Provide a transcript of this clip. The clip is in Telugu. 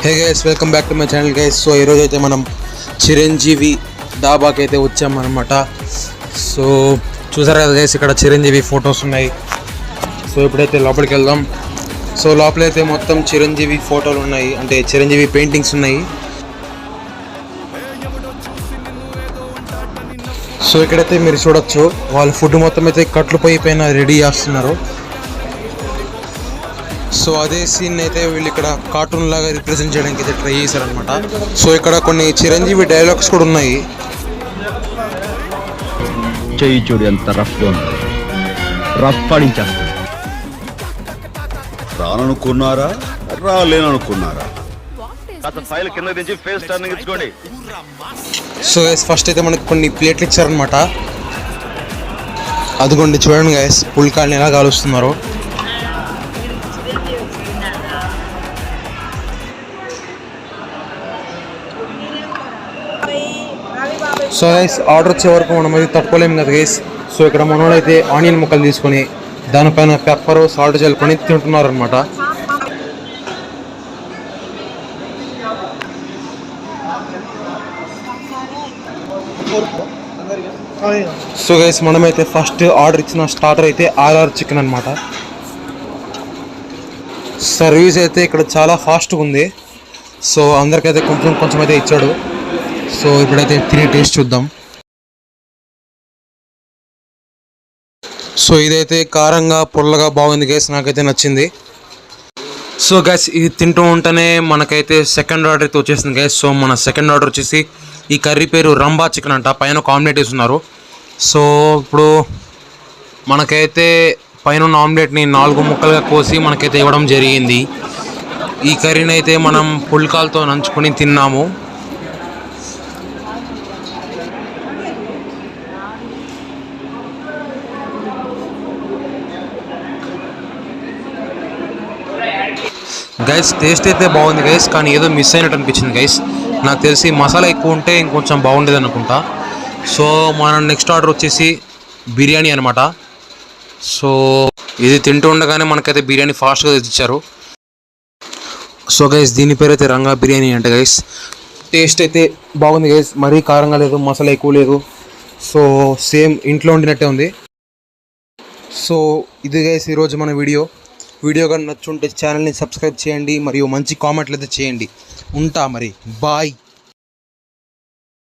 Hey guys, welcome back to my channel guys. So ఈరోజు అయితే మనం చిరంజీవి డాబాకి అయితే వచ్చామన్నమాట. సో చూసారు కదా గైస్, ఇక్కడ చిరంజీవి ఫొటోస్ ఉన్నాయి. సో ఇప్పుడైతే లోపలికి వెళ్దాం. సో లోపలైతే మొత్తం చిరంజీవి ఫోటోలు ఉన్నాయి, అంటే చిరంజీవి పెయింటింగ్స్ ఉన్నాయి. సో ఇక్కడైతే మీరు చూడొచ్చు, వాళ్ళు ఫుడ్ మొత్తం అయితే కట్లు పొయ్యి పైన రెడీ చేస్తున్నారు. సో అదే సీన్ అయితే వీళ్ళు ఇక్కడ కార్టూన్ లాగా రిప్రజెంట్ చేయడానికి అయితే ట్రై చేశారనమాట. సో ఇక్కడ కొన్ని చిరంజీవి డైలాగ్స్ కూడా ఉన్నాయి. చెయ్యి చూడు ఎంత రఫ్ పడించేస్తా. రాననుకున్నారా, రాలేననుకున్నారా? సో గైస్, ఫస్ట్ అయితే మనకి కొన్ని ప్లేట్లు ఇచ్చారనమాట. అదిగోండి చూడండి గైస్, పుల్కాల్ని ఎలా కాలుస్తున్నారు. సో గైస్, ఆర్డర్ వచ్చే వరకు మనం అయితే తట్టుకోలేము కదా గైస్. సో ఇక్కడ మనోడైతే ఆనియన్ ముక్కలు తీసుకొని దానిపైన పెప్పర్ సాల్ట్ చల్లుకొని తింటున్నారు అనమాట. సో గైస్, మనమైతే ఫస్ట్ ఆర్డర్ ఇచ్చిన స్టార్టర్ అయితే ఆర్ఆర్ చికెన్ అనమాట. సర్వీస్ అయితే ఇక్కడ చాలా ఫాస్ట్గా ఉంది. సో అందరికైతే కొంచెం కొంచెం అయితే ఇచ్చాడు. సో ఇప్పుడైతే తిని టేస్ట్ చూద్దాం. సో ఇదైతే కారంగా పుల్లగా బాగుంది గైస్, నాకైతే నచ్చింది. సో గైస్, ఇది తింటూ ఉంటేనే మనకైతే సెకండ్ ఆర్డర్ అయితే వచ్చేసింది గైస్. సో మన సెకండ్ ఆర్డర్ వచ్చేసి ఈ కర్రీ పేరు రంబా చికెన్ అంట. పైన ఒక ఆమ్లెట్ వేస్తున్నారు. సో ఇప్పుడు మనకైతే పైన ఉన్న ఆమ్లెట్ని 4 ముక్కలుగా కోసి మనకైతే ఇవ్వడం జరిగింది. ఈ కర్రీని అయితే మనం పుల్కాలతో నంచుకొని తిన్నాము. గైస్, టేస్ట్ అయితే బాగుంది గైస్, కానీ ఏదో మిస్ అయినట్టు అనిపించింది గైస్. నాకు తెలిసి మసాలా ఎక్కువ ఉంటే ఇంకొంచెం బాగుండేది అనుకుంటా. సో మన నెక్స్ట్ ఆర్డర్ వచ్చేసి బిర్యానీ అనమాట. సో ఇది తింటూ ఉండగానే మనకైతే బిర్యానీ ఫాస్ట్గా తెచ్చిచ్చారు. సో గైస్, దీని పేరు అయితే రంగా బిర్యానీ అంట గైస్. టేస్ట్ అయితే బాగుంది గైస్, మరీ కారంగా లేదు, మసాలా ఎక్కువ లేదు. సో సేమ్ ఇంట్లో వండినట్టే ఉంది. సో ఇది గైస్ ఈరోజు మన వీడియో కానీ నచ్చుంటే ఛానల్ని సబ్స్క్రైబ్ చేయండి, మరియు మంచి కామెంట్లు అయితే చేయండి. ఉంటా మరి, బాయ్.